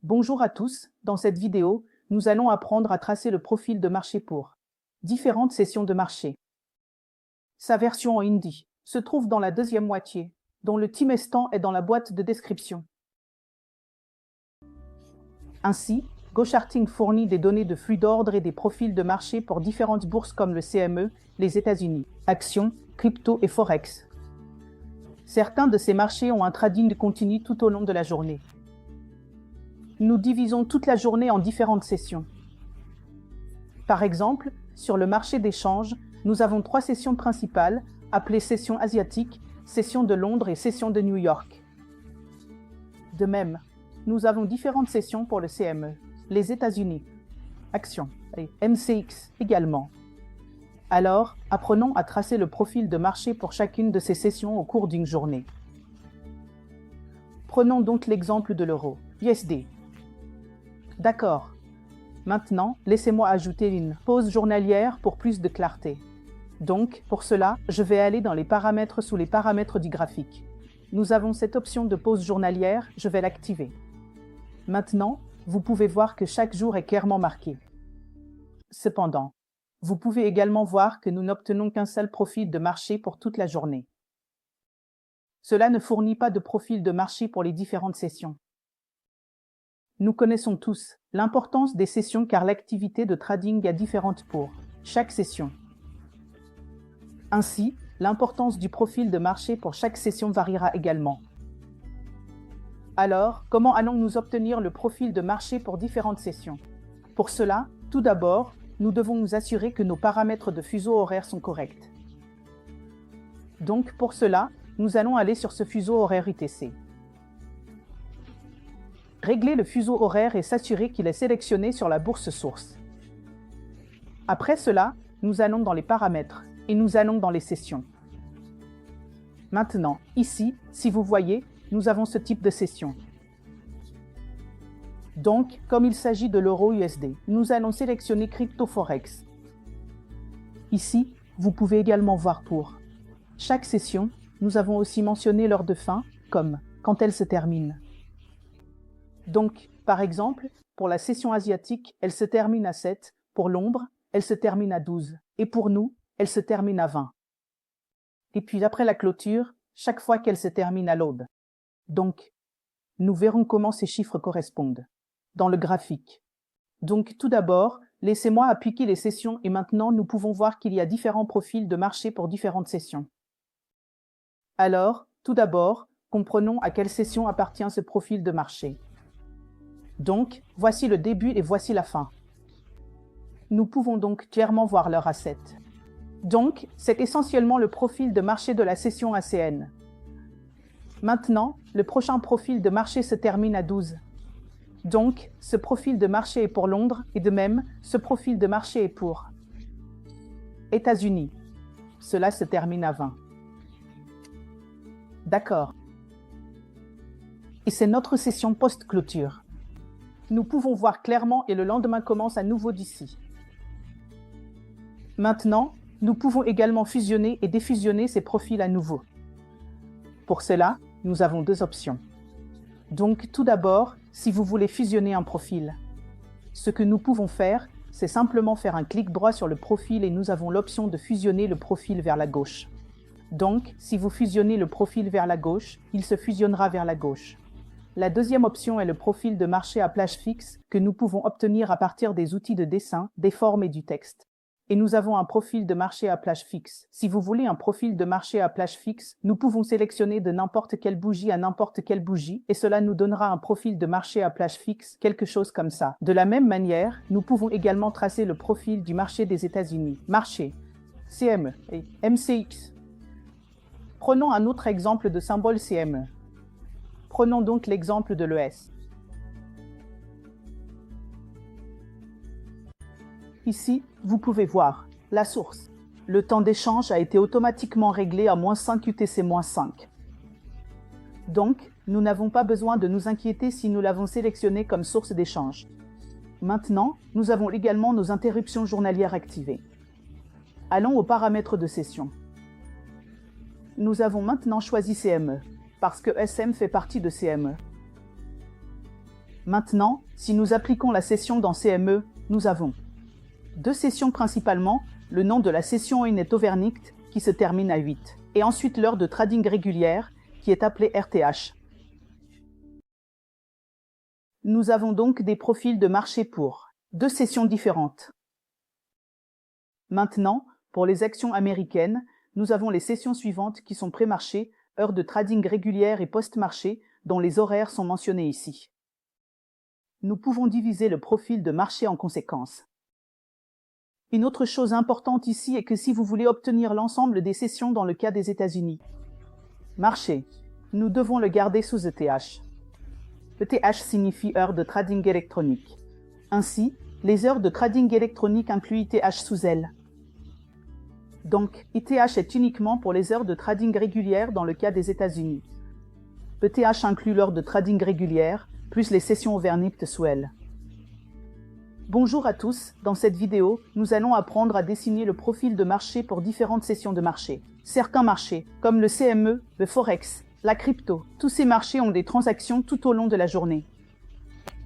Bonjour à tous, dans cette vidéo, nous allons apprendre à tracer le profil de marché pour différentes sessions de marché. Sa version en hindi se trouve dans la deuxième moitié, dont le timestamp est dans la boîte de description. Ainsi, GoCharting fournit des données de flux d'ordre et des profils de marché pour différentes bourses comme le CME, les États-Unis, actions, crypto et forex. Certains de ces marchés ont un trading continu tout au long de la journée. Nous divisons toute la journée en différentes sessions. Par exemple, sur le marché des changes, nous avons 3 sessions principales, appelées session asiatique, session de Londres et session de New York. De même, nous avons différentes sessions pour le CME, les États-Unis, actions, et MCX également. Alors, apprenons à tracer le profil de marché pour chacune de ces sessions au cours d'une journée. Prenons donc l'exemple de l'euro, USD. D'accord. Maintenant, laissez-moi ajouter une pause journalière pour plus de clarté. Donc, pour cela, je vais aller dans les paramètres sous les paramètres du graphique. Nous avons cette option de pause journalière, je vais l'activer. Maintenant, vous pouvez voir que chaque jour est clairement marqué. Cependant, vous pouvez également voir que nous n'obtenons qu'un seul profil de marché pour toute la journée. Cela ne fournit pas de profil de marché pour les différentes sessions. Nous connaissons tous l'importance des sessions car l'activité de trading est différente pour chaque session. Ainsi, l'importance du profil de marché pour chaque session variera également. Alors, comment allons-nous obtenir le profil de marché pour différentes sessions? Pour cela, tout d'abord, nous devons nous assurer que nos paramètres de fuseau horaire sont corrects. Donc, pour cela, nous allons aller sur ce fuseau horaire UTC. Régler le fuseau horaire et s'assurer qu'il est sélectionné sur la bourse source. Après cela, nous allons dans les paramètres et nous allons dans les sessions. Maintenant, ici, si vous voyez, nous avons ce type de session. Donc, comme il s'agit de l'euro USD, nous allons sélectionner Crypto Forex. Ici, vous pouvez également voir pour chaque session, nous avons aussi mentionné l'heure de fin, comme quand elle se termine. Donc, par exemple, pour la session asiatique, elle se termine à 7, pour l'ombre, elle se termine à 12, et pour nous, elle se termine à 20. Et puis après la clôture, chaque fois qu'elle se termine à l'aube. Donc, nous verrons comment ces chiffres correspondent dans le graphique. Donc, tout d'abord, laissez-moi appliquer les sessions et maintenant nous pouvons voir qu'il y a différents profils de marché pour différentes sessions. Alors, tout d'abord, comprenons à quelle session appartient ce profil de marché. Donc, voici le début et voici la fin. Nous pouvons donc clairement voir l'heure à 7. Donc, c'est essentiellement le profil de marché de la session ACN. Maintenant, le prochain profil de marché se termine à 12. Donc, ce profil de marché est pour Londres et de même, ce profil de marché est pour États-Unis. Cela se termine à 20. D'accord. Et c'est notre session post-clôture. Nous pouvons voir clairement et le lendemain commence à nouveau d'ici. Maintenant, nous pouvons également fusionner et défusionner ces profils à nouveau. Pour cela, nous avons 2 options. Donc, tout d'abord, si vous voulez fusionner un profil, ce que nous pouvons faire, c'est simplement faire un clic droit sur le profil et nous avons l'option de fusionner le profil vers la gauche. Donc, si vous fusionnez le profil vers la gauche, il se fusionnera vers la gauche. La deuxième option est le profil de marché à plage fixe que nous pouvons obtenir à partir des outils de dessin, des formes et du texte. Et nous avons un profil de marché à plage fixe. Si vous voulez un profil de marché à plage fixe, nous pouvons sélectionner de n'importe quelle bougie à n'importe quelle bougie et cela nous donnera un profil de marché à plage fixe, quelque chose comme ça. De la même manière, nous pouvons également tracer le profil du marché des États-Unis. Marché, CME et MCX. Prenons un autre exemple de symbole CME. Prenons donc l'exemple de l'ES. Ici, vous pouvez voir la source. Le temps d'échange a été automatiquement réglé à -5 UTC-5. Donc, nous n'avons pas besoin de nous inquiéter si nous l'avons sélectionné comme source d'échange. Maintenant, nous avons également nos interruptions journalières activées. Allons aux paramètres de session. Nous avons maintenant choisi CME, parce que SM fait partie de CME. Maintenant, si nous appliquons la session dans CME, nous avons deux sessions principalement, le nom de la session 1 est overnight, qui se termine à 8, et ensuite l'heure de trading régulière, qui est appelée RTH. Nous avons donc des profils de marché pour deux sessions différentes. Maintenant, pour les actions américaines, nous avons les sessions suivantes qui sont pré-marché, heure de trading régulière et post-marché, dont les horaires sont mentionnés ici. Nous pouvons diviser le profil de marché en conséquence. Une autre chose importante ici est que si vous voulez obtenir l'ensemble des sessions dans le cas des États-Unis, marché, nous devons le garder sous ETH. ETH signifie heure de trading électronique. Ainsi, les heures de trading électronique incluent ETH sous elles. Donc, ETH est uniquement pour les heures de trading régulières dans le cas des États-Unis. ETH inclut l'heure de trading régulière, plus les sessions overnight sous elles. Bonjour à tous, dans cette vidéo, nous allons apprendre à dessiner le profil de marché pour différentes sessions de marché. Certains marchés, comme le CME, le Forex, la crypto, tous ces marchés ont des transactions tout au long de la journée.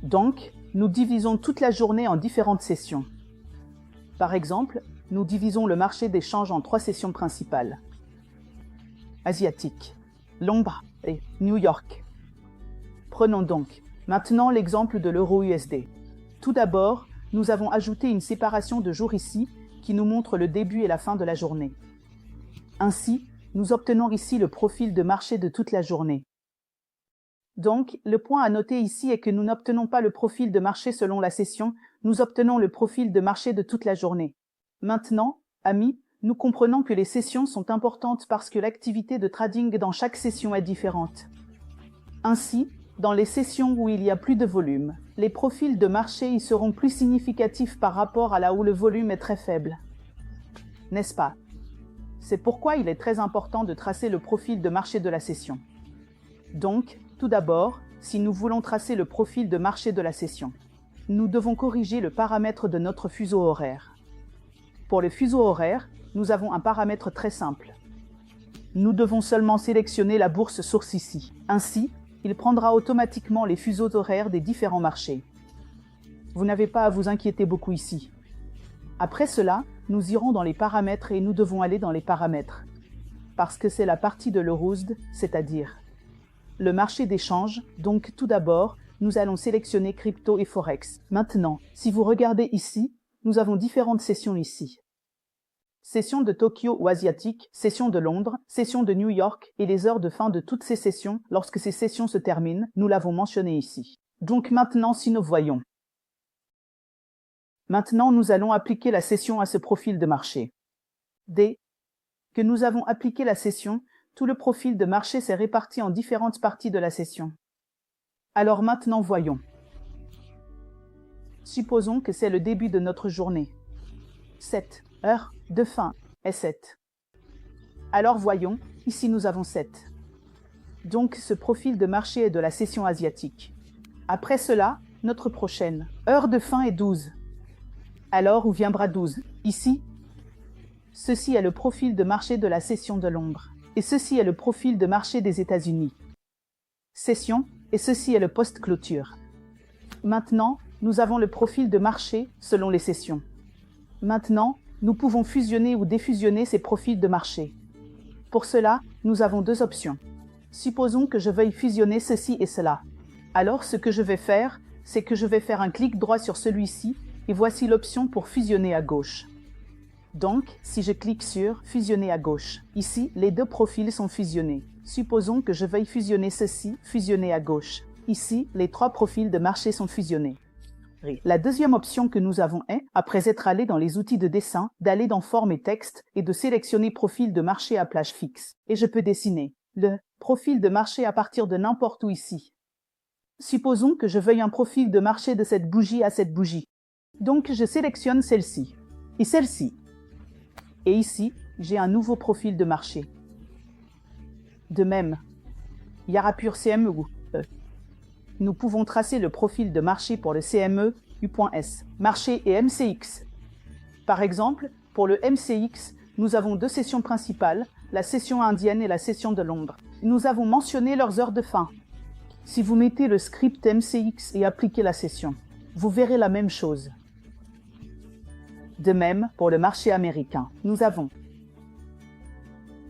Donc, nous divisons toute la journée en différentes sessions. Par exemple, nous divisons le marché des changes en 3 sessions principales. Asiatique, Londres et New York. Prenons donc maintenant l'exemple de l'euro USD. Tout d'abord, nous avons ajouté une séparation de jours ici qui nous montre le début et la fin de la journée. Ainsi, nous obtenons ici le profil de marché de toute la journée. Donc, le point à noter ici est que nous n'obtenons pas le profil de marché selon la session, nous obtenons le profil de marché de toute la journée. Maintenant, amis, nous comprenons que les sessions sont importantes parce que l'activité de trading dans chaque session est différente. Ainsi, dans les sessions où il y a plus de volume, les profils de marché y seront plus significatifs par rapport à là où le volume est très faible. N'est-ce pas? C'est pourquoi il est très important de tracer le profil de marché de la session. Donc, tout d'abord, si nous voulons tracer le profil de marché de la session, nous devons corriger le paramètre de notre fuseau horaire. Pour le fuseau horaire, nous avons un paramètre très simple. Nous devons seulement sélectionner la bourse source ici. Ainsi, il prendra automatiquement les fuseaux horaires des différents marchés. Vous n'avez pas à vous inquiéter beaucoup ici. Après cela, nous irons dans les paramètres et nous devons aller dans les paramètres. Parce que c'est la partie de l'EURUSD, c'est-à-dire le marché d'échange, donc tout d'abord, nous allons sélectionner crypto et forex. Maintenant, si vous regardez ici, nous avons différentes sessions ici. Session de Tokyo ou asiatique, session de Londres, session de New York et les heures de fin de toutes ces sessions, lorsque ces sessions se terminent, nous l'avons mentionné ici. Donc maintenant, si nous voyons. Maintenant, nous allons appliquer la session à ce profil de marché. Dès que nous avons appliqué la session, tout le profil de marché s'est réparti en différentes parties de la session. Alors maintenant, voyons. Supposons que c'est le début de notre journée. 7 heures de fin est 7. Alors voyons, ici nous avons 7. Donc ce profil de marché est de la session asiatique. Après cela, notre prochaine heure de fin est 12. Alors où viendra 12? Ici. Ceci est le profil de marché de la session de Londres. Et ceci est le profil de marché des États-Unis. Session, et ceci est le post-clôture. Maintenant, nous avons le profil de marché selon les sessions. Maintenant, nous pouvons fusionner ou défusionner ces profils de marché. Pour cela, nous avons 2 options. Supposons que je veuille fusionner ceci et cela. Alors ce que je vais faire, c'est que je vais faire un clic droit sur celui-ci, et voici l'option pour fusionner à gauche. Donc, si je clique sur « Fusionner à gauche », ici, les 2 profils sont fusionnés. Supposons que je veuille fusionner ceci, fusionner à gauche. Ici, les 3 profils de marché sont fusionnés. La deuxième option que nous avons est, après être allé dans les outils de dessin, d'aller dans Forme et Texte et de sélectionner Profil de marché à plage fixe. Et je peux dessiner le profil de marché à partir de n'importe où ici. Supposons que je veuille un profil de marché de cette bougie à cette bougie. Donc je sélectionne celle-ci et celle-ci. Et ici, j'ai un nouveau profil de marché. De même, Yarapur CME ou nous pouvons tracer le profil de marché pour le CME, U.S, marché et MCX. Par exemple, pour le MCX, nous avons 2 sessions principales, la session indienne et la session de Londres. Nous avons mentionné leurs heures de fin. Si vous mettez le script MCX et appliquez la session, vous verrez la même chose. De même, pour le marché américain, nous avons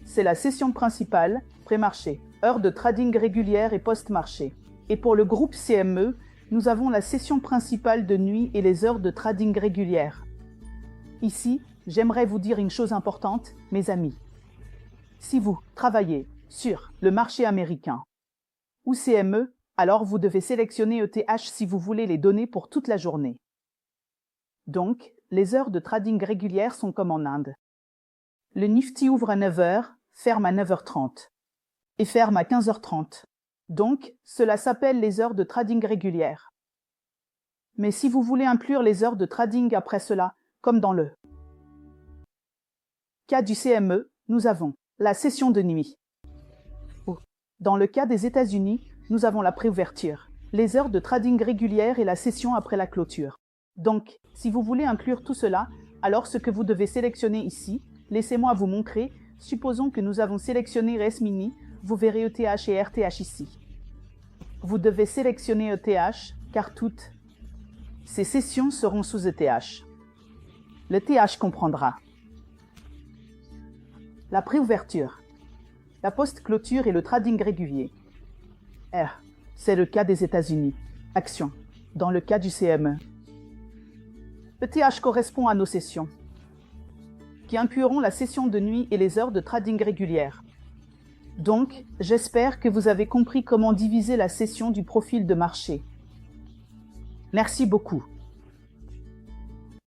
c'est la session principale, pré-marché, heure de trading régulière et post-marché. Et pour le groupe CME, nous avons la session principale de nuit et les heures de trading régulières. Ici, j'aimerais vous dire une chose importante, mes amis. Si vous travaillez sur le marché américain ou CME, alors vous devez sélectionner ETH si vous voulez les données pour toute la journée. Donc, les heures de trading régulières sont comme en Inde. Le Nifty ouvre à 9h, ferme à 9h30 et ferme à 15h30. Donc, cela s'appelle les heures de trading régulières. Mais si vous voulez inclure les heures de trading après cela, comme dans le cas du CME, nous avons la session de nuit. Dans le cas des États-Unis, nous avons la préouverture, les heures de trading régulières et la session après la clôture. Donc, si vous voulez inclure tout cela, alors ce que vous devez sélectionner ici, laissez-moi vous montrer. Supposons que nous avons sélectionné REST-Mini, vous verrez ETH et RTH ici. Vous devez sélectionner ETH, car toutes ces sessions seront sous ETH. L'ETH comprendra la préouverture, la post-clôture et le trading régulier. R, c'est le cas des États-Unis. Action, dans le cas du CME. ETH correspond à nos sessions, qui incluront la session de nuit et les heures de trading régulières. Donc, j'espère que vous avez compris comment diviser la session du profil de marché. Merci beaucoup.